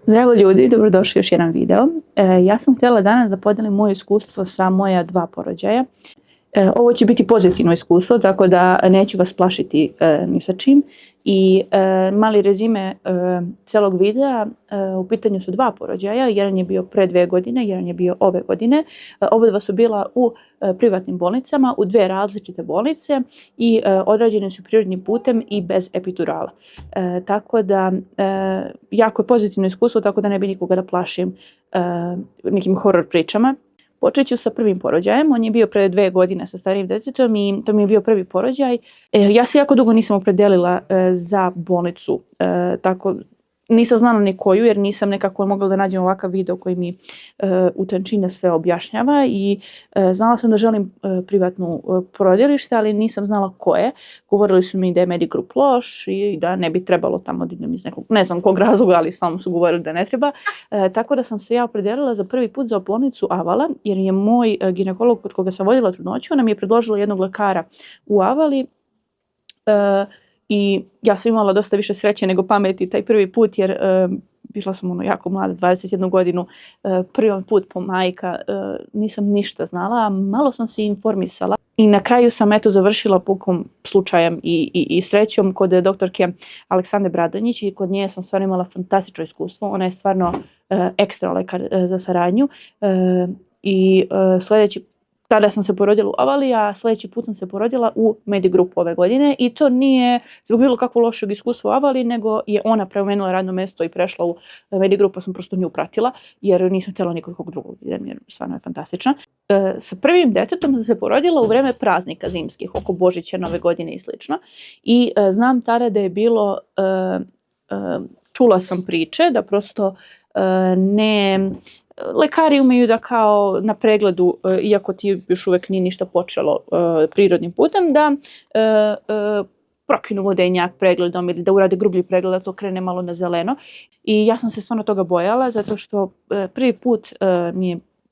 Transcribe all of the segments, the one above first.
Zdravo ljudi, dobrodošli u još jedan video. Ja sam htjela danas da podijelim moje iskustvo sa moja 2 porođaja. Ovo će biti pozitivno iskustvo, tako da neću vas plašiti ni sa čim. I mali rezime celog videa, u pitanju su 2 porođaja, jedan je bio pre 2 godine, jedan je bio ove godine. Oba su bila u privatnim bolnicama, u 2 različite bolnice i odrađene su prirodnim putem i bez epidurala. Tako da, jako je pozitivno iskustvo, tako da ne bi nikoga da plašim nekim horor pričama. Počet ću sa prvim porođajem. On je bio pre 2 godine sa starijim detetom i to mi je bio prvi porođaj. Ja se jako dugo nisam opredelila za bolnicu, tako nisam znala ni koju jer nisam nekako mogla da nađem ovakav video koji mi u tančine sve objašnjava i znala sam da želim privatnu porodilište, ali nisam znala koje. Govorili su mi da je Medigroup loš i da ne bi trebalo tamo da idem iz nekog, ne znam kog razloga, ali samo su govorili da ne treba. Tako da sam se ja opredelila za prvi put za bolnicu Avala, jer je moj ginekolog kod koga sam vodila trudnoću, ona mi je predložila jednog lekara u Avali. I ja sam imala dosta više sreće nego pameti taj prvi put jer bila sam jako mlada, 21 godinu, prvi put po majka, nisam ništa znala, malo sam se informisala. I na kraju sam završila pukom slučajem i srećom kod doktorke Aleksandre Bradonjić i kod nje sam stvarno imala fantastično iskustvo. Ona je stvarno ekstra lekar za saradnju i tada sam se porodila u Avali, a sljedeći put sam se porodila u Medigroup ove godine i to nije zbog bilo kakvog lošeg iskustva u Avali, nego je ona promenila radno mjesto i prešla u Medigroup, pa sam prosto nju pratila jer nisam htjela nikog drugog vidjeti jer stvarno je fantastična. Sa prvim detetom sam se porodila u vreme praznika zimskih, oko Božića, Nove godine i slično. I znam tada da je bilo, čula sam priče da prosto lekari umeju da kao na pregledu, iako ti još uvijek nije ništa počelo prirodnim putem, da prokinu vodenjak pregledom ili da urade grublji pregled, da to krene malo na zeleno. I ja sam se stvarno toga bojala zato što prvi put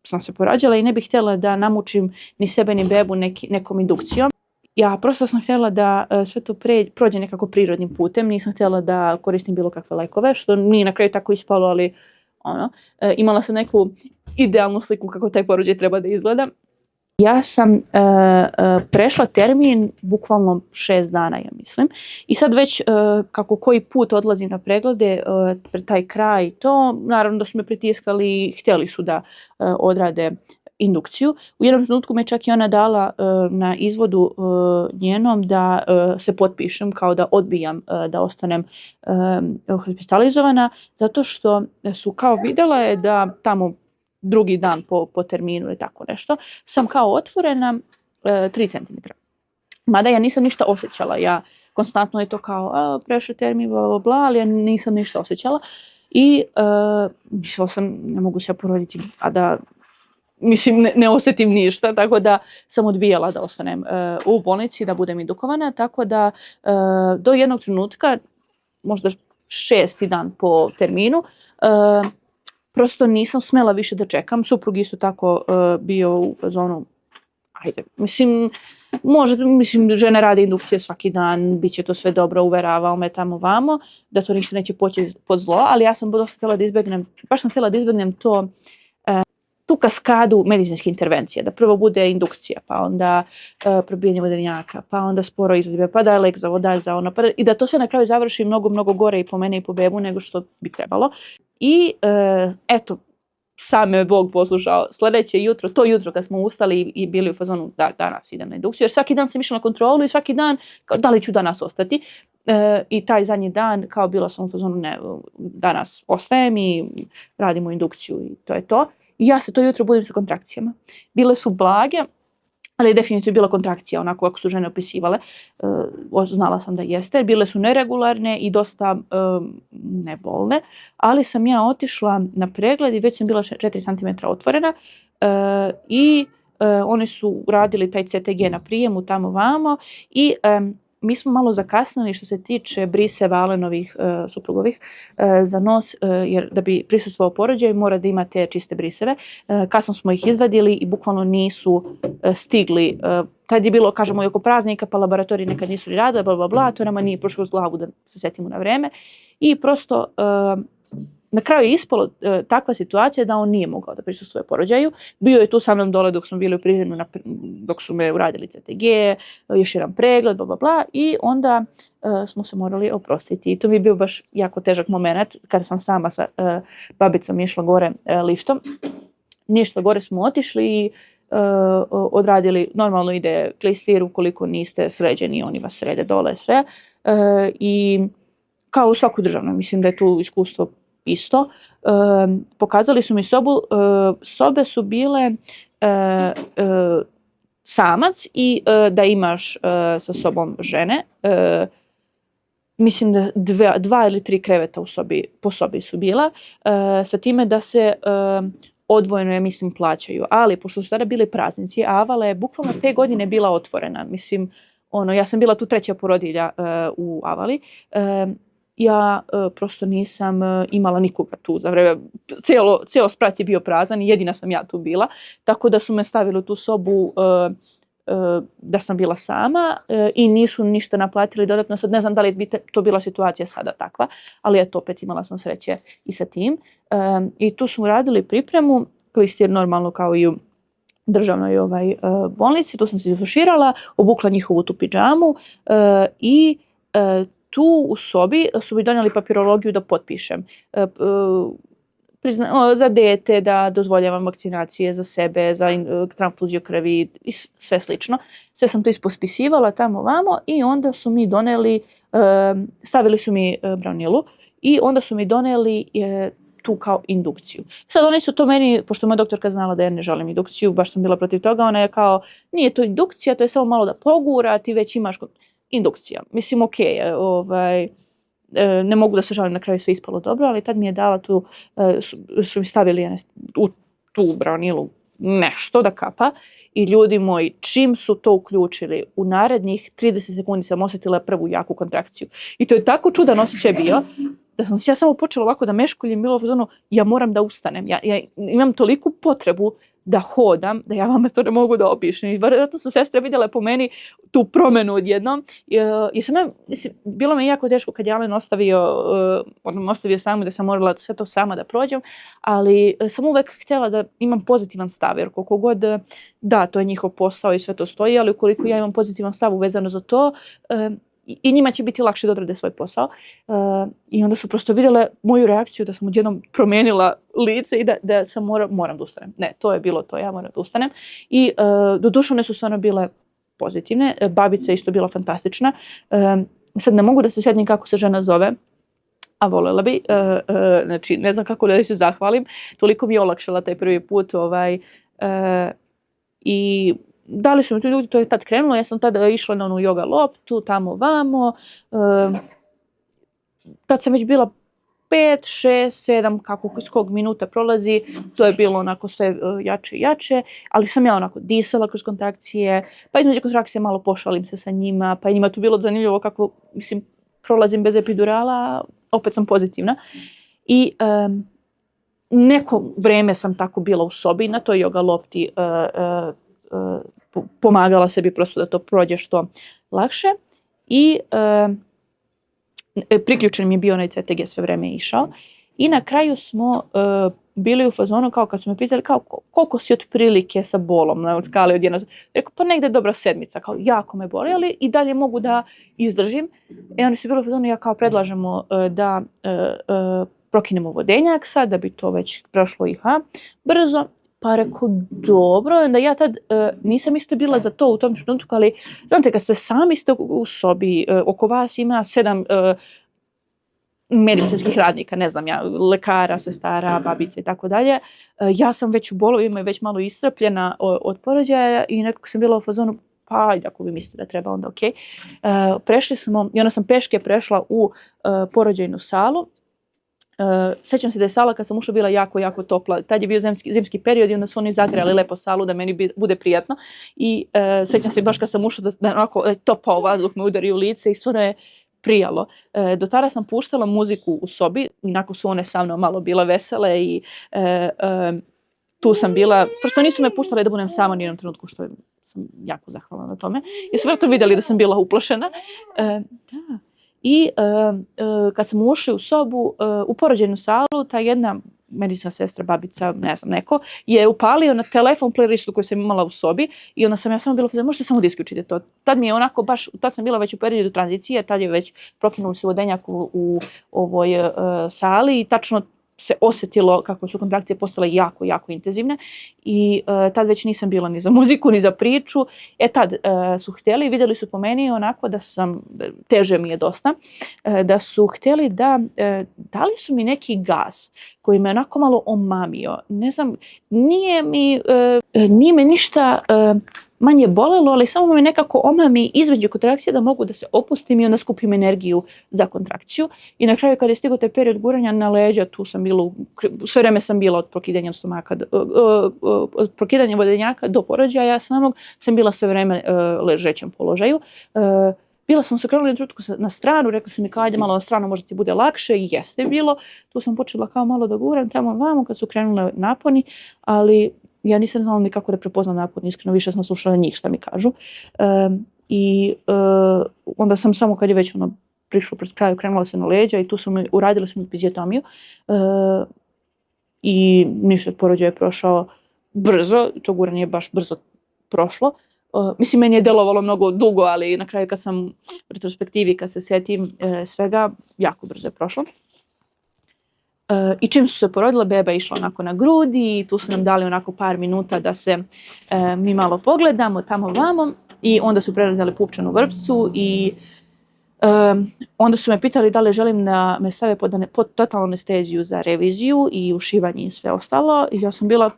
sam se porađala i ne bih htjela da namučim ni sebe ni bebu nekom indukcijom. Ja prosto sam htjela da sve to prođe nekako prirodnim putem, nisam htjela da koristim bilo kakve lekove, što nije na kraju tako ispalo, ali imala sam neku idealnu sliku kako taj porođaj treba da izgleda. Ja sam prešla termin bukvalno 6 dana, ja mislim. I sad već kako koji put odlazim na preglede, pred taj kraj to, naravno da su me pritiskali i htjeli su da odrade indukciju. U jednom trenutku me čak i ona dala na izvodu njenom da se potpišem kao da odbijam da ostanem hospitalizovana, zato što su kao vidjela je da tamo drugi dan po terminu ili tako nešto sam kao otvorena 3 cm. Mada ja nisam ništa osjećala, ja konstantno je to kao prešao termin, bla, bla, bla, ali ja nisam ništa osjećala i mislila sam ne mogu se poroditi, a da ne osjetim ništa, tako da sam odbijala da ostanem u bolnici, da budem indukovana, tako da do jednog trenutka, možda 6. dan po terminu, prosto nisam smela više da čekam. Suprug isto tako bio u fazonu, ajde, mislim, žene rade indukcije svaki dan, bit će to sve dobro, uveravao me tamo vamo, da to ništa neće poći pod zlo, ali ja sam dosta htjela da izbjegnem, baš sam htjela da izbjegnem tu kaskadu medicinske intervencije, da prvo bude indukcija, pa onda probijanje vodenjaka, pa onda sporo izlive, pa daj lek za ovo, daj za ono, i da to sve na kraju završi mnogo, mnogo gore i po mene i po bebu nego što bi trebalo. I eto, sam me Bog poslušao. Sljedeće jutro, to jutro kad smo ustali i bili u fazonu da danas idem na indukciju, jer svaki dan sam išla na kontrolu i svaki dan kao da li ću danas ostati. I taj zadnji dan kao bila sam u fazonu ne, danas ostajem i radimo indukciju i to je to. I ja se to jutro budim sa kontrakcijama. Bile su blage, ali definitivno je bila kontrakcija, onako kako su žene opisivale. Znala sam da jeste. Bile su neregularne i dosta nebolne, ali sam ja otišla na pregled i već sam bila 4 cm otvorena i oni su radili taj CTG na prijemu tamo vamo i mi smo malo zakasnili što se tiče briseva Alenovih suprugovih za nos, jer da bi prisustvovao porođaju mora da imate čiste briseve. Kasno smo ih izvadili i bukvalno nisu stigli. Tad je bilo, kažemo, i oko praznika, pa laboratoriji nekad nisu ni radile, bla, bla, bla, to nama nije prošlo uz glavu da se setimo na vreme. I prosto na kraju je ispalo takva situacija da on nije mogao da prisustvuje porođaju. Bio je tu sa mnom dole dok smo bili u prizemlju, dok su me uradili CTG, još jedan pregled, bla, bla, bla, i onda smo se morali oprostiti. I to mi je bio baš jako težak moment kada sam sama sa babicom išla gore liftom. Ništa, gore smo otišli i odradili, normalno ide klistir, ukoliko niste sređeni, oni vas srede dole sve. I kao u svaku državnu, mislim da je tu iskustvo isto. Pokazali su mi sobu, sobe su bile samac i da imaš sa sobom žene. Mislim da 2 ili 3 kreveta po sobi su bila, sa time da se odvojeno, ja mislim, plaćaju. Ali, pošto su tada bili praznici, Avala je bukvalno te godine bila otvorena. Mislim, ja sam bila tu 3. porodilja u Avali. Ja prosto nisam imala nikoga tu za vreme. Cijelo sprat je bio prazan i jedina sam ja tu bila. Tako da su me stavili u tu sobu da sam bila sama i nisu ništa naplatili dodatno. Sad ne znam da li bi to bila situacija sada takva, ali eto, opet imala sam sreće i sa tim. I tu smo radili pripremu, klistir normalno kao i u državnoj bolnici. Tu sam se iztuširala, obukla njihovu tu pidžamu i tu u sobi su mi donijeli papirologiju da potpišem. Za dete, da dozvoljavam vakcinacije za sebe, za transfuziju krvi i sve slično. Sve sam to ispotpisivala tamo vamo i onda su mi donijeli, stavili su mi braunilu i onda su mi donijeli tu kao indukciju. Sad oni su to meni, pošto moja doktorka znala da ja ne želim indukciju, baš sam bila protiv toga, ona je kao, nije to indukcija, to je samo malo da pogura, ti već imaš indukcija. Mislim, okej, ne mogu da se žalim, na kraju sve ispalo dobro, ali tad mi je dala tu, su mi stavili u tu braunilu nešto da kapa i ljudi moji, čim su to uključili, u narednih 30 sekundi sam osjetila prvu jaku kontrakciju. I to je tako čudan osjećaj bio, da sam se ja samo počela ovako da meškuljim, bilo u fazonu, ja moram da ustanem, ja imam toliku potrebu da hodam, da ja vama to ne mogu da opišem. I vjerojatno su sestre vidjele po meni tu promjenu odjednom. Bilo mi jako teško kad je Alen ostavio samu, da sam morala sve to sama da prođem, ali sam uvek htjela da imam pozitivan stav, jer koliko god da, to je njihov posao i sve to stoji, ali ukoliko ja imam pozitivan stav uvezano za to, i njima će biti lakše da odrade svoj posao. I onda su prosto vidjele moju reakciju da sam odjednom promijenila lice i da sam moram da ustanem. Ne, to je bilo to, ja moram da ustanem. I doduše one su stvarno bile pozitivne. Babica je isto bila fantastična. Sad ne mogu da se sjetim kako se žena zove, a voljela bi. Znači, ne znam kako da se zahvalim. Toliko mi je olakšala taj prvi put. I dali su mi tu ljudi, to je tad krenulo, ja sam tada išla na onu yoga loptu, tamo vamo, tad sam već bila 5, 6, 7, kako iz kog minuta prolazi, to je bilo onako sve jače i jače, ali sam ja onako disala kroz kontrakcije, pa između kontrakcije malo pošalim se sa njima, pa je njima tu bilo zanimljivo kako, mislim, prolazim bez epidurala, opet sam pozitivna. I neko vrijeme sam tako bila u sobi, na toj yoga lopti, pomagala sebi prosto da to prođe što lakše i priključen mi je bio onaj CTG, sve vrijeme išao i na kraju smo bili u fazonu kao kad su me pitali kao koliko si otprilike sa bolom na skali od 1, rekao pa negdje dobra 7, kao jako me boli, ali i dalje mogu da izdržim. I oni su bili u fazonu, ja kao predlažemo da prokinemo vodenjak sad, da bi to već prošlo brzo. Pa rekao, dobro, onda ja tad nisam isto bila za to u tom trenutku, ali znate, kad ste sami ste u sobi, oko vas ima 7 medicinskih radnika, ne znam ja, lekara, sestara, babice i tako dalje. Ja sam već u bolovima i već malo iscrpljena od porođaja i nekako sam bila u fazonu, pa ajde, ako vi mislite da treba, onda okej. Prešli smo, i onda sam peške prešla u porođajnu salu. Sjećam se da je sala kad sam ušla bila jako, jako topla. Tad je bio zimski period i onda su oni zagrali lepo salu da meni bude prijatno. I sjećam se baš kad sam ušla da onako topao vazduh me udari u lice i stvarno je prijalo. Do tada sam puštala muziku u sobi, inako su one sa mnom malo bile vesele i tu sam bila, prosto nisu me puštale da budem sama ni u jednom trenutku, što sam jako zahvalna na tome. Jer su vjerojatno vidjeli da sam bila uplašena. Da. i kad smo ušli u sobu, u porođajnu salu, ta jedna medicinska sestra, babica, ne znam, neko, je upalio na telefon playlistu koju sam imala u sobi i onda sam ja samo bila, možete samo da isključite to. Tad mi je onako baš, tad sam bila već u periodu tranzicije, tad je već prokinuli su vodenjak u ovoj sali i tačno se osjetilo kako su kontrakcije postale jako, jako intenzivne i tad već nisam bila ni za muziku, ni za priču. Tad su htjeli, vidjeli su po meni onako da sam, teže mi je dosta, da su htjeli dali su mi neki gas koji me onako malo omamio. Ne znam, nije me ništa manje bolelo, ali samo me nekako omami između kontrakcije da mogu da se opustim i onda skupim energiju za kontrakciju. I na kraju kada je stigao taj period guranja na leđa, tu sam bila, sve vreme sam bila od prokidanja stomaka, od prokidanja vodenjaka do porođaja samog, sam bila sve vreme ležećem položaju. Bila sam se krenula na stranu, rekla su mi kao ajde malo na stranu, možda ti bude lakše i jeste bilo. Tu sam počela kao malo da guram tamo vamo kad su krenule naponi, ali ja nisam znala ni kako da prepoznam napon, iskreno više sam slušala njih šta mi kažu. Onda sam samo kad je već prišlo pred kraju, krenula se na leđa i tu uradili su mi epiziotomiju. I ništa, porođaj je prošao brzo, to guranje je baš brzo prošlo. Mislim, meni je delovalo mnogo dugo, ali na kraju kad sam u retrospektivi, kad se sjetim svega, jako brzo je prošlo. I čim su se porodila, beba je išla onako na grudi i tu su nam dali onako par minuta da se mi malo pogledamo tamo vamo i onda su prerezali pupčanu vrpcu i onda su me pitali da li želim da me stave pod totalnu anesteziju za reviziju i ušivanje i sve ostalo i ja sam bila,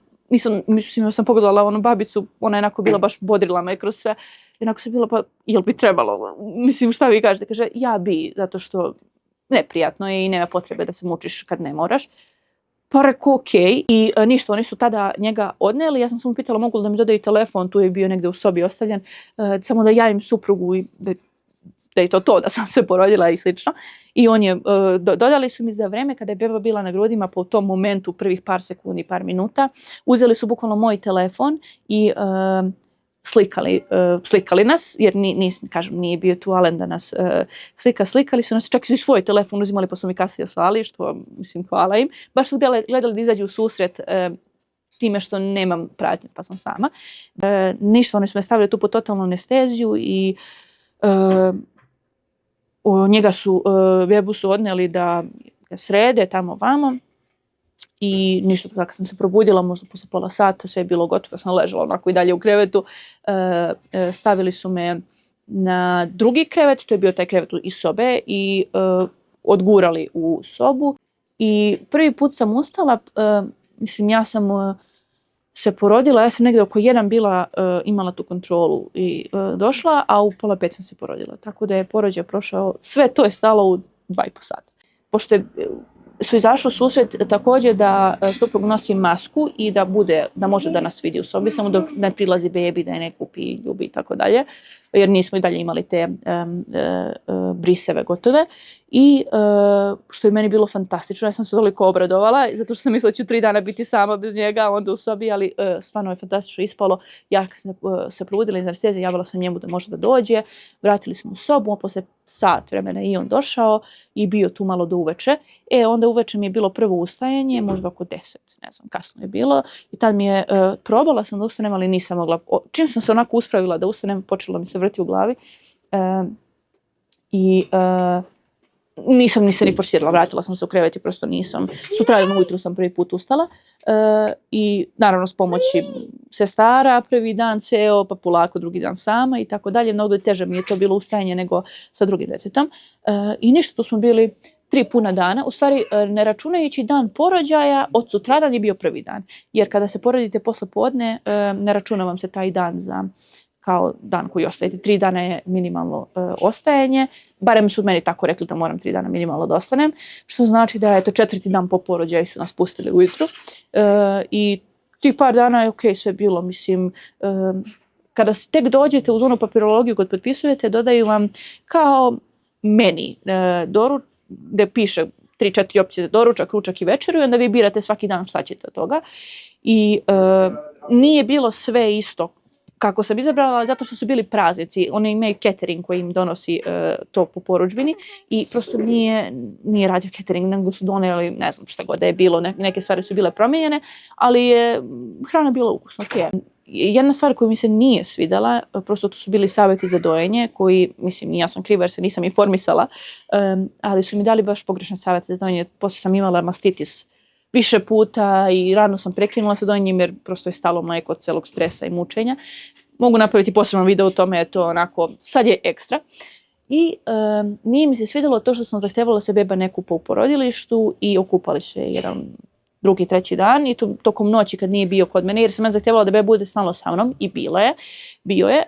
ja sam pogledala onu babicu, ona je onako bila baš bodrila me kroz sve i onako sam bila pa jel bi trebalo, mislim šta vi kažete, kaže ja bi, zato što neprijatno je i nema potrebe da se mučiš kad ne moraš. Pa rekao ok i ništa, oni su tada njega odnijeli, ja sam samo pitala mogu li da mi dodaju telefon, tu je bio negdje u sobi ostavljen, samo da javim suprugu i da je to da sam se porodila i slično. I dodali su mi za vreme kada je beba bila na grudima po tom momentu prvih par sekundi, par minuta, uzeli su bukvalno moj telefon i slikali nas, jer nije bio tu Alen da nas slikali su nas, čak su i svoj telefon uzimali pa su mi kasnije slali, što mislim hvala im. Baš su gledali da izađu u susret time što nemam pratnju pa sam sama. Ništa, oni su me stavili tu po totalnu anesteziju i bebu su odnijeli da ga srede tamo vamo. I ništa, kada sam se probudila, možda posle pola sata, sve je bilo gotovo, sam ležala onako i dalje u krevetu. Stavili su me na drugi krevet, to je bio taj krevet iz sobe i odgurali u sobu. I prvi put sam ustala, mislim ja sam se porodila, ja sam negdje oko 1 bila imala tu kontrolu i došla, a u pola 5 sam se porodila. Tako da je porođaj prošao, sve to je stalo u 2,5 sata. Pošto su izašli u susret također da suprug nosi masku i da može da nas vidi u sobi, samo dok ne prilazi bebi, da je ne kupi, ljubi i tako dalje, jer nismo i dalje imali te briseve gotove. I što je meni bilo fantastično, ja sam se toliko obradovala, zato što sam mislila da ću 3 dana biti sama bez njega, onda u sobi, ali stvarno je fantastično ispalo. Ja kad sam se probudila iz anestezije, javila sam njemu da može da dođe, vratili smo u sobu, a poslije sat vremena i on došao i bio tu malo do uveče. Onda uveče mi je bilo prvo ustajanje, možda oko 10, ne znam, kasno je bilo, i tad mi je, probala sam da ustanem, ali nisam mogla. Čim sam se onako uspravila da ustanem, počelo mi se vrti u glavi nisam ni forsirala, vratila sam se u krevet i prosto nisam. Sutradan ujutru sam prvi put ustala i naravno s pomoći sestara prvi dan ceo, pa polako drugi dan sama i tako dalje. Mnogo teže mi je to bilo ustajanje nego sa drugim djetetom. I ništa, tu smo bili 3 puna dana, u stvari ne računajući dan porođaja, od sutradan je bio prvi dan. Jer kada se porodite posle podne, ne računa vam se taj dan kao dan koji ostajete. 3 dana je minimalno ostajanje, barem su meni tako rekli da moram 3 dana minimalno da ostanem, što znači da je to 4. dan po porođaju su nas pustili ujutru. I tih par dana je sve bilo, mislim, kada tek dođete uz onu papirologiju kad potpisujete, dodaju vam kao meni gdje piše 3-4 opcije za doručak, ručak i večeru i onda vi birate svaki dan šta ćete od toga. I nije bilo sve isto kako sam izabrala, zato što su bili praznici. Oni imaju catering koji im donosi to po porudžbini i prosto nije radio catering, nego su doneli, ne znam šta god da je bilo, neke stvari su bile promijenjene, ali je hrana bila ukusna. Okay. Jedna stvar koju mi se nije svidjela, prosto to su bili savjeti za dojenje, koji, mislim, ja sam kriva jer se nisam informisala, ali su mi dali baš pogrešne savjete za dojenje. Poslije sam imala mastitis više puta i rano sam prekinula sa dojenjem jer prosto je stalo mlijeko od celog stresa i mučenja. Mogu napraviti poseban video o tome, je to onako, sad je ekstra. I nije mi se svidjelo to što sam zahtevala se beba ne kupa u porodilištu i okupali se jedan, drugi, treći dan i tokom noći kad nije bio kod mene, jer sam ja zahtevala da beba bude stalno sa mnom i bio je.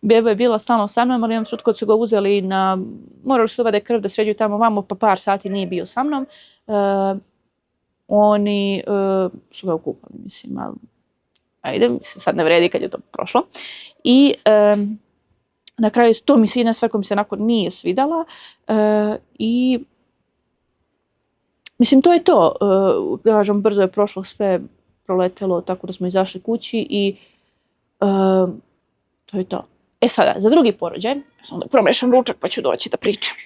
Beba je bila stalno sa mnom, ali jednom trenutku kad su ga uzeli morali su vade krv da sređuju tamo vamo, pa par sati nije bio sa mnom. Oni su ga okupali, mislim, ali ajde, mislim, sad ne vredi kad je to prošlo. I na kraju to mi se jedna stvar koja mi se onako nije svidjela i mislim, to je to. Kažem, brzo je prošlo, sve proletelo tako da smo izašli kući i to je to. E sada, za drugi porođaj, samo da promešam ručak pa ću doći da pričam.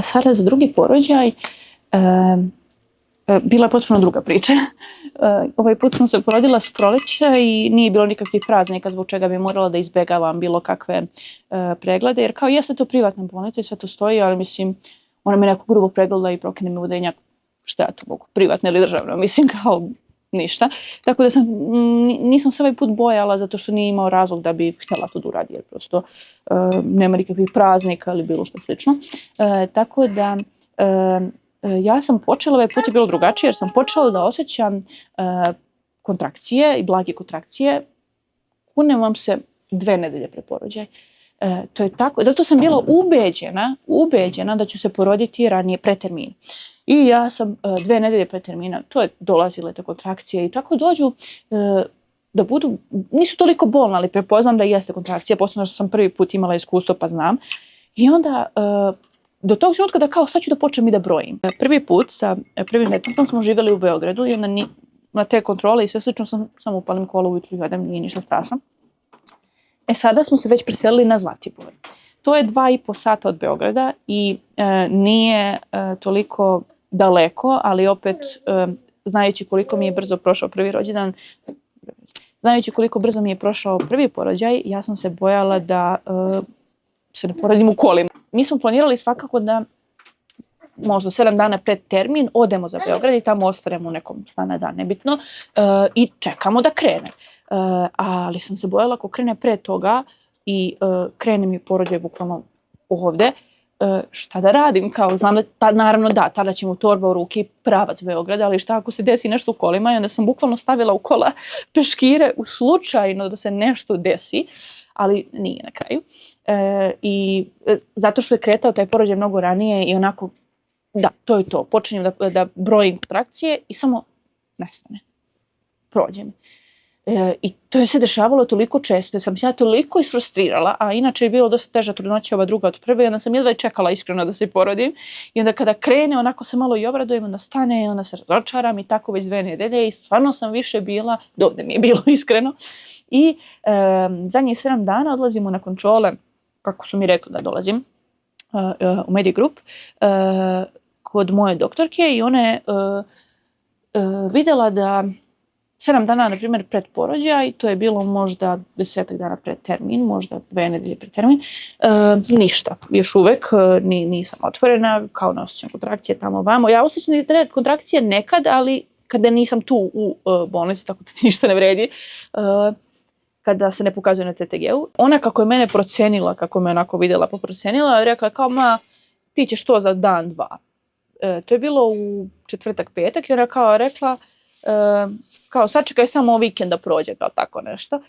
Sada za drugi porođaj bila je potpuno druga priča. Ovaj put sam se porodila s proleća i nije bilo nikakvih praznika zbog čega bi morala da izbegavam bilo kakve preglede, jer kao jeste to privatna bolnica i sve to stoji, ali mislim, ona me neko grubo pregleda i prokine mi udenjak, šta ja to mogu, privatno ili državno, mislim kao ništa. Tako da nisam se ovaj put bojala zato što nije imao razlog da bi htjela to da uradi, jer prosto nema nikakvih praznika ili bilo što slično. Tako da ja sam počela, ovaj put je bilo drugačije jer sam počela da osjećam kontrakcije i blage kontrakcije. Kunem vam se 2 nedelje pre porođaja. To je tako, zato sam bila ubeđena da ću se poroditi ranije pre termina. I ja sam 2 nedelje pre termina, to je dolazile te kontrakcije i tako dođu da budu, nisu toliko bolne, ali prepoznam da jeste kontrakcija, posebno što sam prvi put imala iskustvo pa znam. I onda do tog trenutka da kao sad ću da počnem i da brojim. Prvi put sa prvim detetom smo živjeli u Beogradu i onda na te kontrole i sve slično sam upalim kola ujutru i jedem, nije ništa strašno. Sada smo se već preselili na Zlatibor. To je 2,5 sata od Beograda i nije toliko daleko, ali opet znajući koliko mi je brzo prošao prvi rođendan, znajući koliko brzo mi je prošao prvi porođaj, ja sam se bojala da se ne porodim u kolima. Mi smo planirali svakako da možda 7 dana pred termin odemo za Beograd i tamo ostanemo u nekom stane dan, nebitno, i čekamo da krene. Ali sam se bojala ako krene pre toga i krene mi porođaj bukvalno ovde, šta da radim, kao znam da naravno da, tada će mu torba u ruki pravac Beograda, ali šta ako se desi nešto u kolima i onda sam bukvalno stavila u kola peškire u slučajno da se nešto desi, ali nije na kraju. I zato što je kretao taj porođaj mnogo ranije i onako, da, to je to, počinjem da brojim kontrakcije i samo nestane, prođe mi. I to je se dešavalo toliko često, jer sam se ja toliko isfrustrirala, a inače je bilo dosta teža trudnoća ova druga od prve i onda sam jedva čekala iskreno da se porodim i onda kada krene onako se malo i obradujem, onda stane i onda se razočaram i tako već 2 nedelje i stvarno sam više bila, dovde mi je bilo iskreno. I zadnjih 7 dana odlazimo na kontrole, kako su mi rekli da dolazim, u Medi Group, kod moje doktorke i ona je vidjela da 7 dana, na primjer, pred porođaj, to je bilo možda 10 dana pred termin, možda 2 nedelje pred termin, ništa, još uvek nisam otvorena, kao ne osjećam kontrakcije tamo vamo. Ja osjećam kontrakcije nekad, ali kada nisam tu u bolnici, tako da ti ništa ne vredi, kada se ne pokazuje na CTG-u. Ona kako je mene procenila, kako me onako vidjela pa procenila, je rekla kao, ma, ti ćeš to za dan, 2. To je bilo u četvrtak, petak i ona kao rekla, kao sačekaj samo vikend da prođe, kao tako nešto.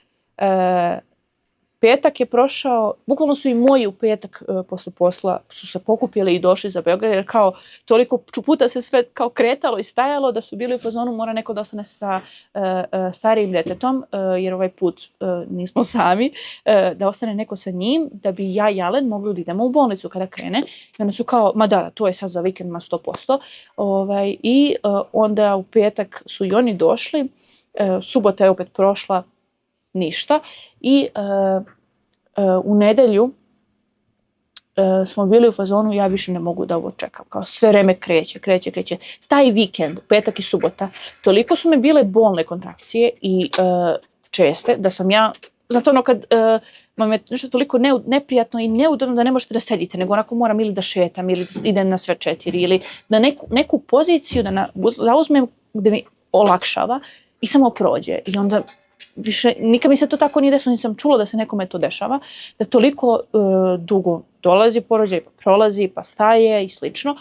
Petak je prošao, bukvalno su i moji u petak posle posla su se pokupili i došli za Beograd, jer kao toliko puta se sve kao kretalo i stajalo da su bili u fazonu mora neko da ostane sa starijim djetetom, jer ovaj put nismo sami, da ostane neko sa njim, da bi ja i Jalen mogli da idemo u bolnicu kada krene. I onda su kao, ma da, to je sad za vikend, ma 100%. I onda u petak su i oni došli. Subota je opet prošla, ništa. I u nedjelju smo bili u fazonu, ja više ne mogu da ovo čekam. Kao sve vreme kreće. Taj vikend, petak i subota, toliko su me bile bolne kontrakcije i česte da sam ja, znate ono kad vam je nešto toliko neprijatno i neudobno da ne možete da sedite, nego onako moram ili da šetam ili da idem na sve 4 ili da neku poziciju da zauzmem gdje mi olakšava i samo prođe. I onda više, nikad mi se to tako nije desilo, nisam čula da se nekome to dešava, da toliko dugo dolazi porođaj, pa prolazi, pa staje i slično.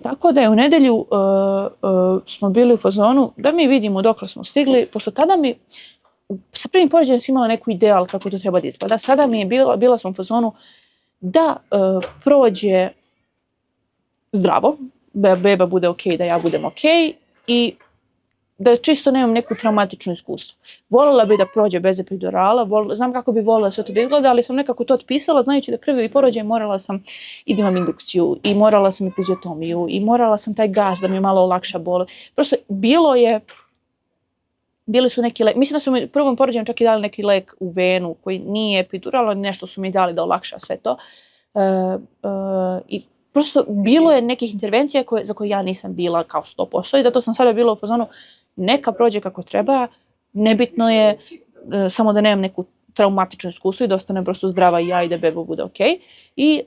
Tako da je u nedjelju smo bili u fazonu da mi vidimo dokle smo stigli, pošto tada mi sa prvim porođajem sam imala neku ideal kako to treba da ispada. Sada mi je bila sam u fazonu da prođe zdravo, da beba bude ok, da ja budem ok i da čisto nemam neku traumatičnu iskustvo. Voljela bi da prođe bez epidurala, znam kako bi voljela sve to da izgleda, ali sam nekako to otpisala, znajući da prvi porođaj morala sam i da imam indukciju, i morala sam epiziotomiju, i morala sam taj gas da mi malo olakša bol. Prosto bili su neki lek, mislim da su mi prvom porođajem čak i dali neki lek u venu koji nije epidural, ali nešto su mi dali da olakša sve to. I prosto bilo je nekih intervencija za koje ja nisam bila kao 100% i zato sam sada bila u fazonu neka prođe kako treba, nebitno je samo da nemam neku traumatičnu iskustvo i da ostanem prosto zdrava i ja i da beba bude ok. I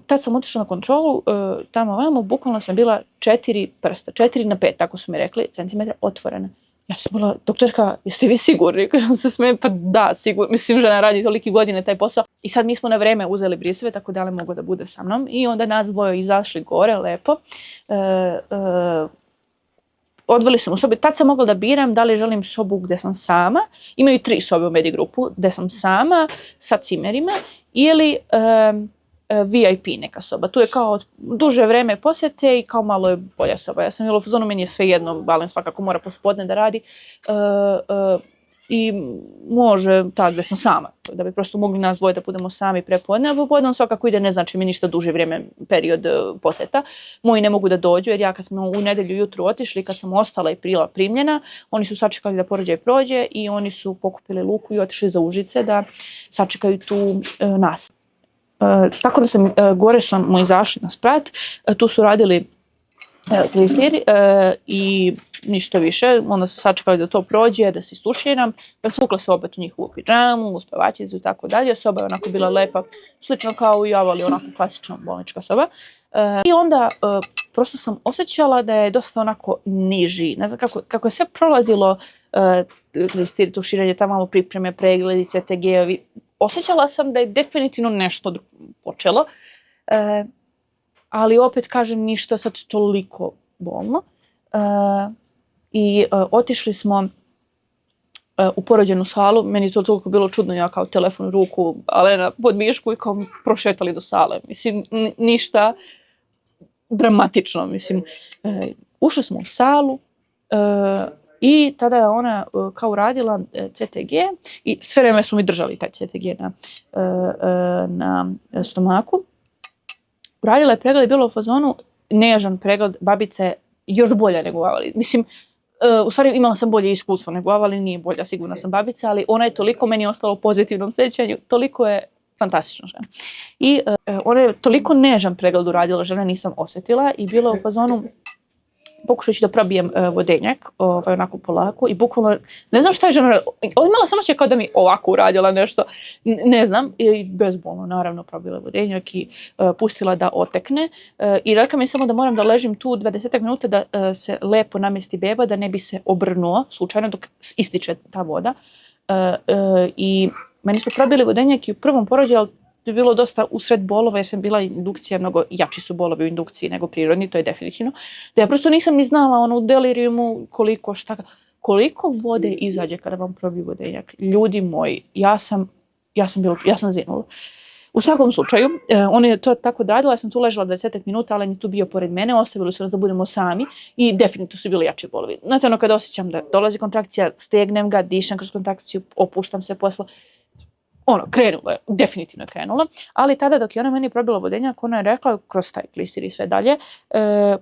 tad sam otišla na kontrolu, tamo ovamo, bukvalno sam bila 4 prsta, 4 na 5, tako su mi rekli, centimetra otvorena. Ja sam bila, doktorka, jeste vi sigurni? Kažem se smijem, pa da, sigurno. Mislim, žena radi toliki godine taj posao. I sad mi smo na vreme uzeli briseve, tako da li mogu da bude sa mnom. I onda nas dvoje izašli gore, lepo. Odveli sam u sobi. Tad sam mogla da biram da li želim sobu gdje sam sama. Imaju 3 sobe u Medigrupu, gdje sam sama sa cimerima ili VIP neka soba. Tu je kao duže vreme posjete i kao malo je bolja soba. Ja sam bila u fazonu, meni je sve jedno, Valen svakako mora pospodne da radi i može tako gdje sam sama, da bi prosto mogli nas dvoje da budemo sami prepodne, a popodne svakako ide, ne znači mi ništa duže vrijeme period posjeta. Moji ne mogu da dođu jer ja kad smo u nedjelju jutru otišli, kad sam ostala i bila primljena, oni su sačekali da porođaj prođe i oni su pokupili luku i otišli za Užice da sačekaju tu nas. Tako da sam, gore smo izašli na sprat, tu su radili klistir i ništa više, onda su sačekali da to prođe, da se istuširam, svukla se opet u njihovu pidžamu, u spavačicu i tako dalje, soba je onako bila lepa, slično kao i ova, ali onako klasična bolnička soba. I onda prosto sam osjećala da je dosta onako niži, ne znam kako je sve prolazilo, klistir, tuširanje, tamo malo pripreme, pregledi, CTG-ovi, osjećala sam da je definitivno nešto počelo, ali opet kažem ništa sad toliko bolno. I otišli smo u porođajnu salu, meni je to toliko bilo čudno, ja kao telefon u ruku, Alena pod mišku i kao prošetali do sale. Mislim, ništa dramatično, mislim. Ušli smo u salu, i tada je ona kao uradila CTG i sve vreme su mi držali taj CTG na stomaku. Uradila je pregled i bilo u fazonu, nežan pregled, babica je još bolja nego u Avali. Mislim, u stvari imala sam bolje iskustvo nego u Avali, nije bolja, sigurna sam babica, ali ona je toliko meni ostala u pozitivnom sjećanju, toliko je fantastična žena. I ona je toliko nežan pregled uradila, žena nisam osjetila i bila u fazonu, pokušajući da probijem vodenjak, onako polako i bukvalno, ne znam šta je žena radila, imala sam osjećaj kao da mi ovako uradila nešto, ne znam, i bezbolno naravno probila vodenjak i pustila da otekne i rekla mi samo da moram da ležim tu 20 minuta da se lepo namesti beba, da ne bi se obrnuo slučajno dok ističe ta voda i meni su probili vodenjak i u prvom porođaju, ali to je bilo dosta usred bolova jer sam bila indukcija, mnogo jači su bolovi u indukciji nego prirodni, to je definitivno. Da ja prosto nisam ni znala u delirijumu koliko vode izađe kada vam probiju vodenjak. Ljudi moji, ja sam zinula. U svakom slučaju, on je to tako radila, ja sam tu ležala 20 minuta, ali on je tu bio pored mene, ostavili su nas da budemo sami i definitivno su bili jači bolovi. Znate, kada osjećam da dolazi kontrakcija, stegnem ga, dišem kroz kontrakciju, opuštam se posle. Krenulo je, definitivno je krenulo, ali tada dok je ona meni probila vodenjak, ona je rekla kroz taj klistir i sve dalje,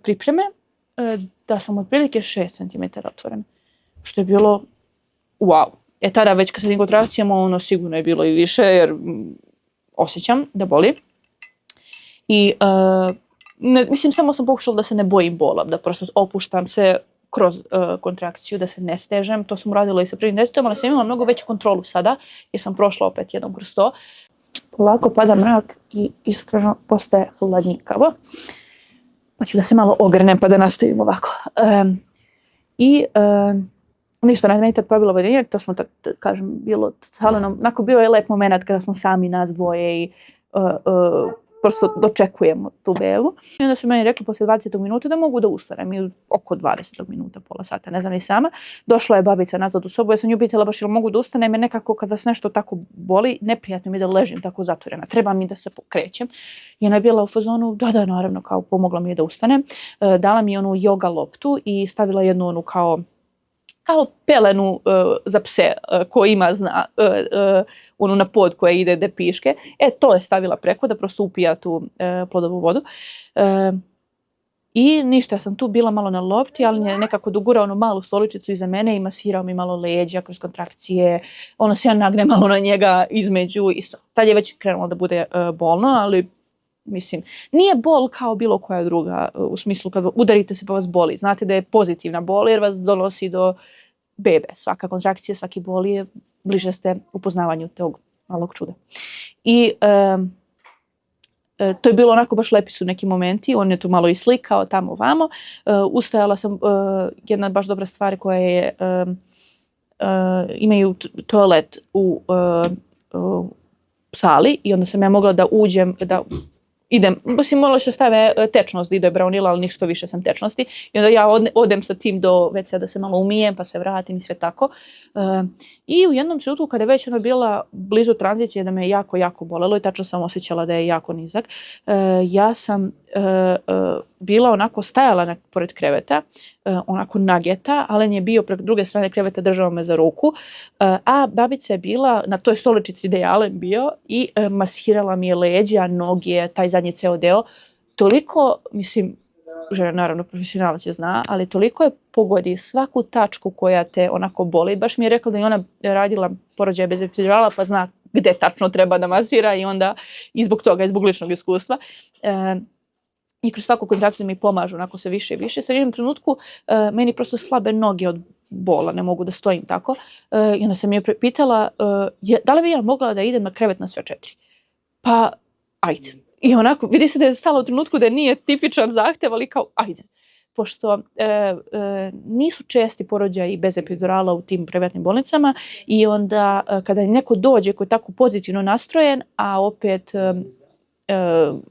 pripreme, da sam otprilike 6 cm otvorena. Što je bilo wow. Tada već kad sam kontrakcijama, sigurno je bilo i više, jer osjećam da boli. I mislim, samo sam pokušala da se ne bojim bola, da prosto opuštam se kroz kontrakciju, da se ne stežem. To sam uradila i sa prvim djetetom, ali sam imala mnogo veću kontrolu sada, jer sam prošla opet jednom kroz to. Polako pada mrak i iskreno postaje hladnjikavo. Pa ću da se malo ogrnem pa da nastavim ovako. Ništa, meni tad probilo vodenje, to smo, kažem, bilo s Helenom, onako bio je lep moment kada smo sami nas dvoje i prosto dočekujemo tu bebu. I onda su meni rekli poslije 20 minuta da mogu da ustanem, i oko 20 minuta, pola sata, ne znam ni sama. Došla je babica nazad u sobu, ja sam nju pitala baš jel mogu da ustanem, jer nekako kad vas nešto tako boli, neprijatno mi je da ležim tako zatvorena, treba mi da se pokrećem. I ona je bila u fazonu, da, naravno, kao pomogla mi je da ustanem. Dala mi onu yoga loptu i stavila jednu onu kao pelenu za pse ko ima onu na pod koja ide de piške. To je stavila preko da prosto upija tu plodovu vodu. I ništa, ja sam tu bila malo na lopti, ali je nekako dogurao onu malu stoličicu iza mene i masirao mi malo leđa kroz kontrakcije. Se ja nagne malo na njega između i tad je već krenulo da bude bolno, ali mislim, nije bol kao bilo koja druga, u smislu kad udarite se pa vas boli. Znate da je pozitivna bol jer vas donosi do bebe. Svaka kontrakcija, svaki bol je, bliže ste upoznavanju tog malog čuda. I to je bilo onako baš lepi su neki momenti, on je tu malo i slikao tamo vamo. Ustajala sam, jedna baš dobra stvar koja je, imaju toalet u sali i onda sam ja mogla da uđem, da idem, baš morala se stave tečnost da ide braunila, ali ništa više sam tečnosti. I onda ja odem sa tim do WC da se malo umijem, pa se vratim i sve tako. I u jednom trenutku kada je već ona bila blizu tranzicije da me jako, jako bolelo i tačno sam osjećala da je jako nizak, ja sam bila onako stajala pored kreveta, onako nageta, Alen je bio preko druge strane kreveta, držao me za ruku, a babica je bila na toj stoličici gdje je Alen bio i masirala mi je leđa, noge, taj zadnji ceo deo. Toliko, mislim, žena naravno profesionalac je zna, ali toliko je pogodi svaku tačku koja te onako boli. Baš mi je rekla da je ona radila porođaje bez epidurala pa zna gdje tačno treba da masira i onda i zbog toga, i zbog ličnog iskustva. I kroz svaku kontrakciju mi pomažu onako sve više i više. Sad u jednom trenutku meni prosto slabe noge od bola, ne mogu da stojim tako. I onda sam je pitala da li bi ja mogla da idem na krevet na sve 4. Pa ajde. I onako, vidi se da je stala u trenutku da nije tipičan zahtev, ali kao ajde. Pošto nisu česti porođaji bez epidurala u tim privatnim bolnicama i onda kada neko dođe koji je tako pozitivno nastrojen, a opet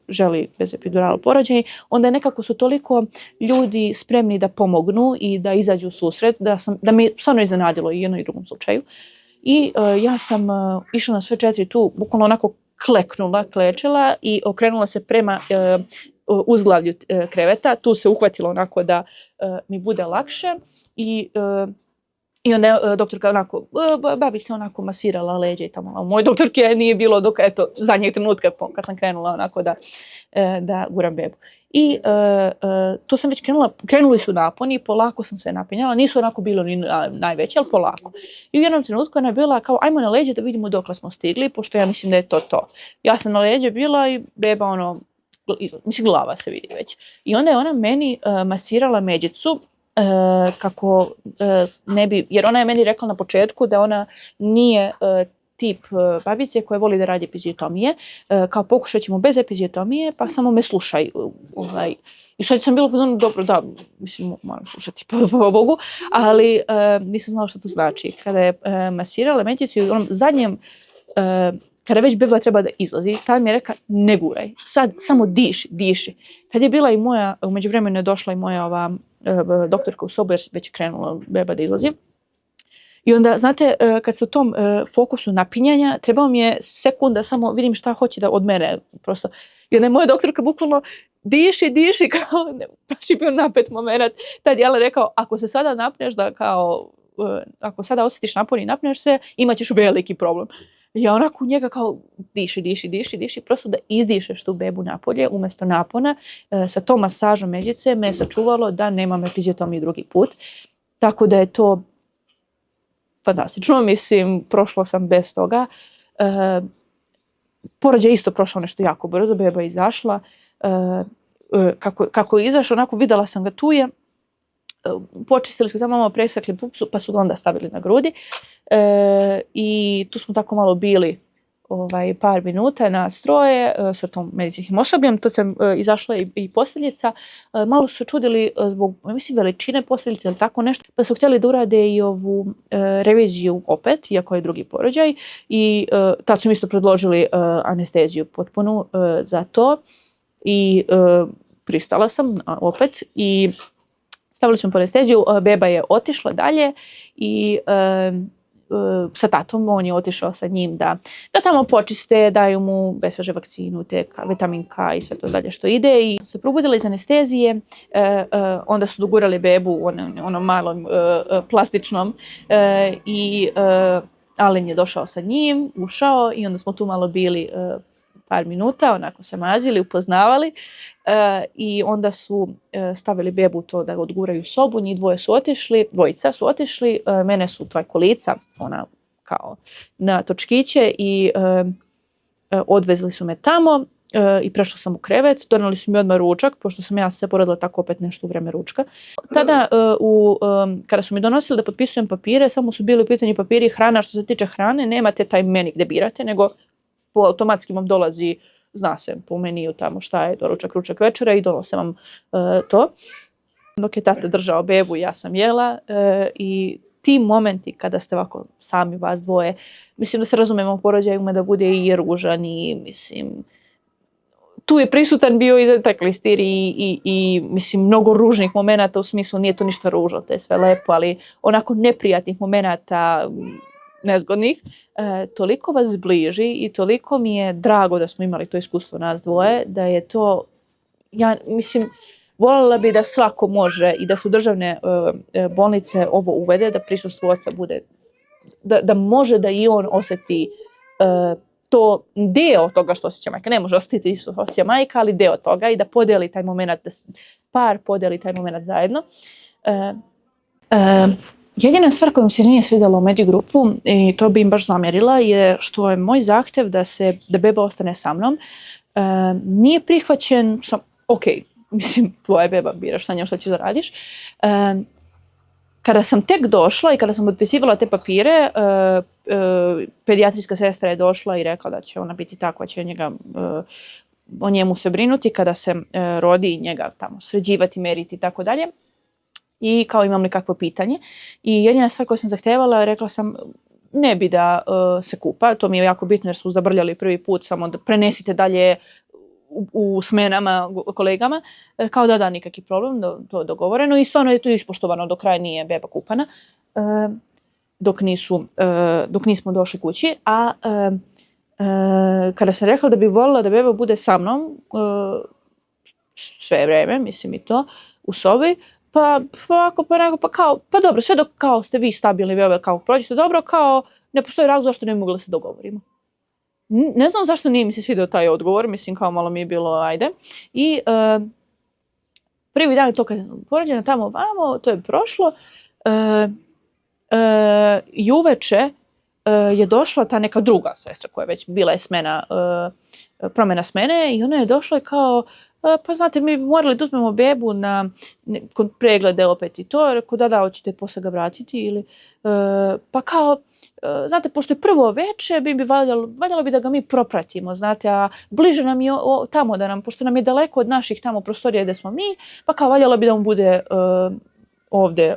želi bez epidurala porođaj, onda nekako su toliko ljudi spremni da pomognu i da izađu u susret, da mi stvarno iznenadilo i u jednom i drugom slučaju. I ja sam išla na sve 4 tu, bukvalno onako klečela i okrenula se prema uzglavlju kreveta. Tu se uhvatilo onako da mi bude lakše i onda je doktorka onako, babica onako masirala leđa i tamo. Moj doktorke nije bilo dok, eto, zadnjeg trenutka kad sam krenula onako da guram bebu. I to sam već krenuli su naponi, polako sam se napinjala, nisu onako bilo ni najveće, ali polako. I u jednom trenutku ona je bila kao, ajmo na leđe da vidimo dokle smo stigli, pošto ja mislim da je to. Ja sam na leđe bila i beba mislim glava se vidi već. I onda je ona meni masirala međicu, kako ne bi, jer ona je meni rekla na početku da ona nije tip babice koja voli da radi epiziotomije, kao pokušat ćemo bez epiziotomije, pa samo me slušaj. I sad sam bila pozorna, dobro, da, mislim, moram slušati, po Bogu, ali nisam znala što to znači. Kada je masirala međicu i u onom zadnjem, kada već beba treba da izlazi, tad mi je rekla, ne guraj, sad samo diši. Tad je bila i moja, u međuvremenu je došla i moja doktorka u sobu jer već krenula beba da izlazi. I onda, znate, kad se u tom fokusu napinjanja, trebalo mi je sekunda samo vidim šta hoće da od mene prosto. I onda je moja doktorka bukvalno diši, kao, baš je bio napet moment. Tad je rekao, ako se sada napneš ako sada osjetiš napor i napneš se, imat ćeš veliki problem. ja onako njega kao diši, prosto da izdišeš tu bebu napolje umjesto napona. Sa tom masažom međice me sačuvalo da nemam epiziotomiju drugi put. Tako da je to fantastično, mislim, prošlo sam bez toga. Porođaj je isto prošao nešto jako brzo, beba je izašla. Kako je izašao, onako vidjela sam ga tu je. Počistili smo samo malo, presakli pupsu, pa su ga onda stavili na grudi. I tu smo tako malo bili par minuta nas troje sa tom medicinskim osobljem. To sam izašla i posteljica. Malo su se čudili zbog, mislim, veličine posteljice ili tako nešto, pa su htjeli da urade i ovu reviziju opet, iako je drugi porođaj. I tad su mi isto predložili anesteziju potpunu za to. I pristala sam opet i stavili smo anesteziju, beba je otišla dalje i sa tatom, on je otišao sa njim da tamo počiste, daju mu BCG vakcinu, vitamin K i sve to dalje što ide. I se probudila iz anestezije, onda su dogurali bebu u onom malom plastičnom i Alen je došao sa njim, ušao i onda smo tu malo bili par minuta, onako se mazili, upoznavali i onda su stavili bebu to da odguraju sobu, njih dvojica su otišli, mene su tvoje kolica, ona kao na točkiće i odvezli su me tamo i prešla sam u krevet, donijeli su mi odmah ručak, pošto sam ja se poradila tako opet nešto u vrijeme ručka. Tada, kada su mi donosili da potpisujem papire, samo su bili u pitanju papiri i hrana. Što se tiče hrane, nemate taj meni gdje birate, nego automatski vam dolazi, zna se po meniju tamo šta je doručak, ručak, večera i donose vam to. Dok je tata držao bebu, ja sam jela i ti momenti kada ste ovako sami vas dvoje, mislim da se razumemo, porođaj ume da bude i ružan i mislim, tu je prisutan bio i taj klistir i mislim mnogo ružnih momenata, u smislu nije to ništa ružno, to je sve lepo, ali onako neprijatnih momenata, nezgodnih, toliko vas bliži i toliko mi je drago da smo imali to iskustvo nas dvoje, da je to, ja mislim, voljela bi da svako može i da su državne bolnice ovo uvede, da prisustvo oca bude, da može da i on osjeti to deo toga što osjeća majka. Ne može osjetiti što osjeća majka, ali deo toga i da podeli taj moment, da par podeli taj moment zajedno. Jedina stvar koja mi se nije svidjela u Medigrupu, i to bi im baš zamjerila, je što je moj zahtjev da beba ostane sa mnom nije prihvaćen. Ok, mislim, tvoja beba, biraš sa njom šta ćeš da radiš. Kada sam tek došla i kada sam potpisivala te papire, pedijatrijska sestra je došla i rekla da će ona biti ta koja će o njemu se brinuti kada se rodi i njega tamo sređivati, meriti i tako dalje. I kao imam li kakvo pitanje. I jedina stvar koju sam zahtevala, rekla sam ne bi da se kupa, to mi je jako bitno jer su zabrljali prvi put, samo da prenesite dalje u smenama kolegama, kao da nikakvi problem, to je dogovoreno i stvarno je to ispoštovano, do kraja nije beba kupana, dok nismo došli kući, a kada sam rekla da bi voljela da beba bude sa mnom sve vrijeme, mislim i to, u sobi, pa dobro, sve dok kao ste vi stabilni, beba, kao prođete dobro, kao ne postoji razlog zašto ne bi mogli da se dogovorimo. Ne znam zašto nije mi se svidio taj odgovor, mislim kao malo mi je bilo ajde. I prvi dan je to kad je porođena tamo vamo, to je prošlo. I uveče je došla ta neka druga sestra koja je već bila promjena smene i ona je došla i kao, pa znate, mi morali da uzmemo bebu na preglede opet i to, rekao da hoćete posle ga vratiti ili, pa kao, znate, pošto je prvo veče, valjalo bi da ga mi propratimo, znate, a bliže nam je tamo da nam, pošto nam je daleko od naših tamo prostorija gdje smo mi, pa kao valjalo bi da on bude ovdje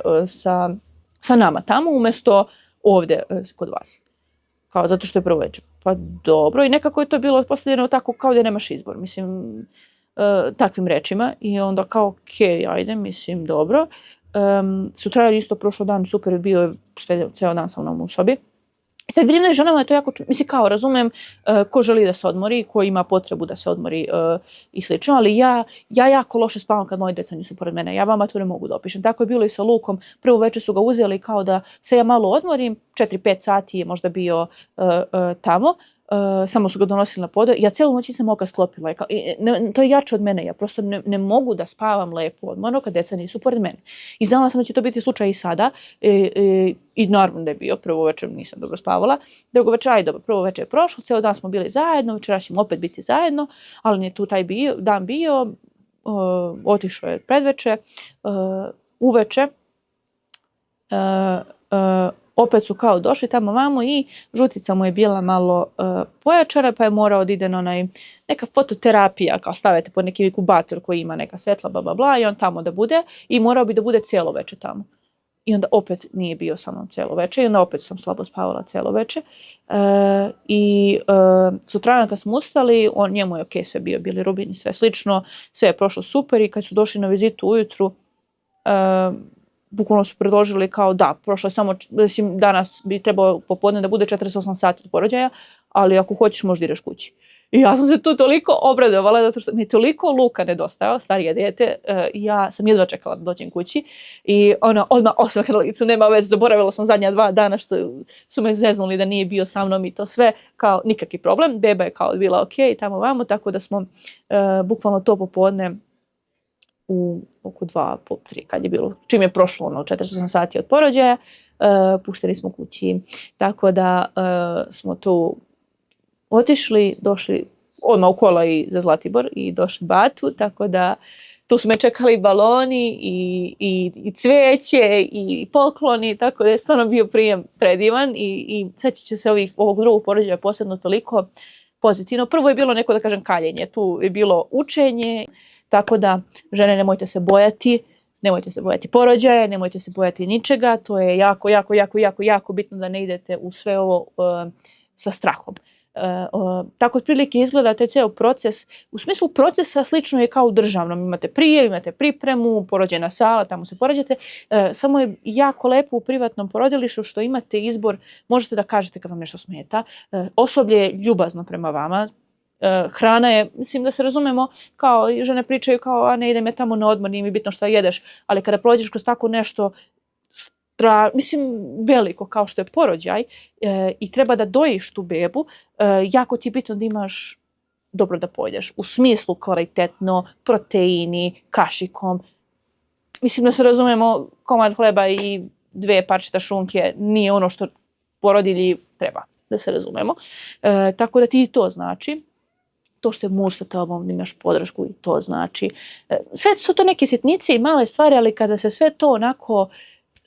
sa nama tamo, umjesto ovdje kod vas. Kao, zato što je prvo veče. Pa dobro, i nekako je to bilo postavljeno tako kao da nemaš izbor, mislim, takvim rečima. I onda kao, ok, ajde, mislim, dobro. Sutra je isto prošlo dan, super, bio je ceo dan sa mnom u sobi. Sad vidim da je ženama je to jako, mislim kao razumem ko želi da se odmori, ko ima potrebu da se odmori i slično, ali ja jako loše spavam kad moji deca nisu pored mene, ja vama to ne mogu da opišem. Tako je bilo i sa Lukom, prvo večer su ga uzeli kao da se ja malo odmorim, 4-5 sati je možda bio tamo, samo su ga donosili na podne, ja cijelu noć nisam oka sklopila, to je jače od mene, ja prosto ne mogu da spavam lepo odmorno kad deca nisu pored mene. I znala sam da će to biti slučaj i sada, i naravno da je bio, prvo večer nisam dobro spavala, drugo večer, dobro, prvo večer je prošlo, cijel dan smo bili zajedno, večeras ćemo opet biti zajedno, ali nije tu taj dan bio, otišao je predveče, uveče, opet su kao došli tamo vamo i žutica mu je bila malo pojačana, pa je morao da ide na neka fototerapija, kao stavite pod neki inkubator koji ima neka svetla, bla bla bla, i on tamo da bude, i morao bi da bude cijelo veče tamo. I onda opet nije bio sa mnom cijelo veče, i onda opet sam slabo spavala cijelo veče. I sutradan kad smo ustali, njemu je ok, sve bio bilirubin i sve slično, sve je prošlo super, i kad su došli na vizitu ujutru, bukvalno su predložili kao da, prošlo je samo, mislim, danas bi trebalo popodne da bude 48 sati od porođaja, ali ako hoćeš možda ideš kući. I ja sam se tu toliko obradovala, zato što mi je toliko Luka nedostajao, starije dijete, ja sam jedva čekala da dođem kući, i ona odmah osmeh na licu, nema veze, zaboravila sam zadnja 2 dana što su me zeznuli da nije bio sa mnom i to sve, kao nikakvi problem, beba je kao bila ok, tamo vamo, tako da smo bukvalno to popodne u oko 2-3 kad je bilo, čim je prošlo 48 sati od porođaja, pušteni smo kući, tako da smo tu otišli, došli odmah u kola i za Zlatibor i došli Batu, tako da tu su me čekali baloni i cvijeće i pokloni, tako da je stvarno bio prijem predivan, i sjećat ću se ovog drugog porođaja posebno toliko pozitivno. Prvo je bilo neko, da kažem, kaljenje, tu je bilo učenje, tako da žene nemojte se bojati porođaja, nemojte se bojati ničega, to je jako bitno da ne idete u sve ovo sa strahom. Tako otprilike izgleda taj ceo proces. U smislu procesa slično je kao u državnom. Imate prijem, imate pripremu, porođajna sala, tamo se porađate. Samo je jako lepo u privatnom porodilištu što imate izbor, možete da kažete kad vam nešto smeta. Osoblje je ljubazno prema vama. Hrana je, mislim da se razumemo, kao žene pričaju kao, a ne idem ja tamo na odmor, nije mi bitno šta jedeš, ali kada prođeš kroz tako nešto mislim veliko kao što je porođaj i treba da dojiš tu bebu, jako ti je bitno da imaš dobro da pojedeš. U smislu kvalitetno, proteini, kašikom. Mislim da se razumemo, komad hleba i 2 parčeta šunke nije ono što porodilji treba, da se razumemo. Tako da ti to znači. To što je muž sa tobom, da imaš podršku, i to znači. Sve su to neke sitnice i male stvari, ali kada se sve to onako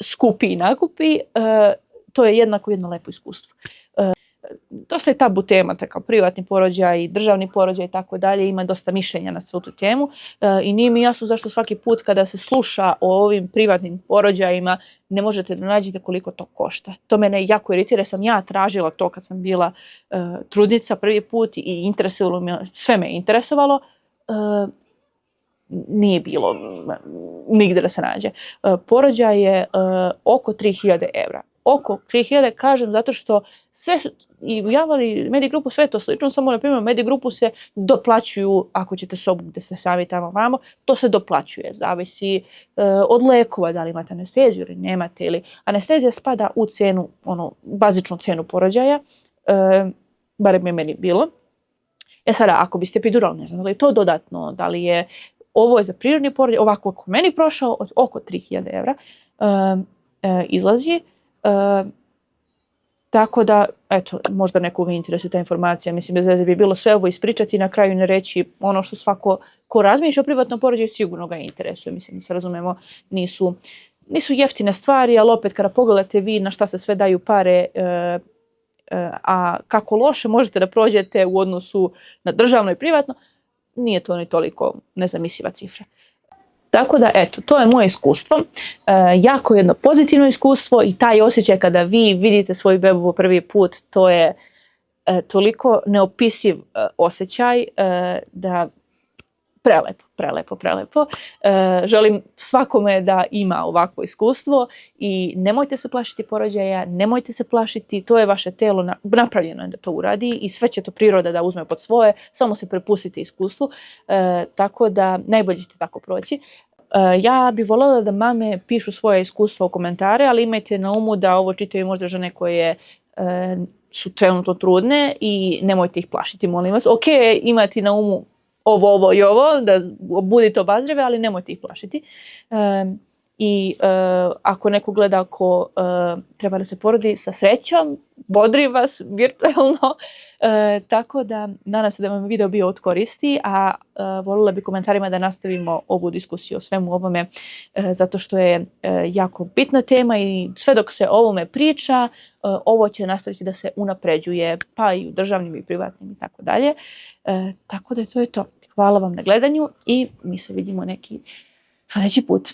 skupi i nakupi, to je jednako jedno lepo iskustvo. Dosta je tabu tema, takav privatni porođaj i državni porođaj i tako dalje, ima dosta mišljenja na svu tu temu, i nije mi jasno zašto svaki put kada se sluša o ovim privatnim porođajima ne možete da nađete koliko to košta. To mene jako iritira, sam ja tražila to kad sam bila trudnica prvi put i interesovalo me, sve me interesovalo, nije bilo nigde da se nađe. Porođaj je oko 3000 evra. Oko 3000, kažem, zato što sve su, i u Javali, Medi grupu, sve to slično, samo na primjer Medi grupu se doplaćuju, ako ćete sobu gde se sami tamo vamo, to se doplaćuje, zavisi od lekova, da li imate anesteziju ili nemate, ili anestezija spada u cenu, bazičnu cenu porođaja, barem je meni bilo. Sada, ako biste epiduralni, ne znam da li je to dodatno, da li je, ovo je za prirodni porođaj, ovako ako meni prošao, od oko 3000 evra izlazi. Tako da, eto, možda nekog interesuje ta informacija, mislim bez veze bi bilo sve ovo ispričati i na kraju ne reći ono što svako ko razmišlja o privatnom porođaju sigurno ga interesuje, mislim da se razumemo, nisu jeftine stvari, ali opet kada pogledate vi na šta se sve daju pare, a kako loše možete da prođete u odnosu na državno i privatno, nije to ni toliko nezamisliva cifra. Tako da, eto, to je moje iskustvo, jako jedno pozitivno iskustvo, i taj osjećaj kada vi vidite svoju bebu po prvi put, to je toliko neopisiv osjećaj da prelepo. Želim svakome da ima ovakvo iskustvo i nemojte se plašiti porođaja, nemojte se plašiti, to je vaše telo napravljeno je da to uradi i sve će to priroda da uzme pod svoje, samo se prepustite iskustvu, tako da najbolje ćete tako proći. Ja bih voljela da mame pišu svoje iskustva u komentare, ali imajte na umu da ovo čitaju možda žene koje su trenutno trudne i nemojte ih plašiti, molim vas. Ok, imati na umu ovo i ovo, da budite obazrive, ali nemojte ih plašiti. I ako neko gleda ko treba da se porodi sa srećom, bodri vas virtualno. Tako da nadam se da vam video bio od koristi, a voljela bi komentarima da nastavimo ovu diskusiju o svemu ovome, zato što je jako bitna tema i sve dok se o ovome priča, ovo će nastaviti da se unapređuje, pa i u državnim i privatnim i tako dalje. Tako da to je to. Hvala vam na gledanju i mi se vidimo neki sljedeći put.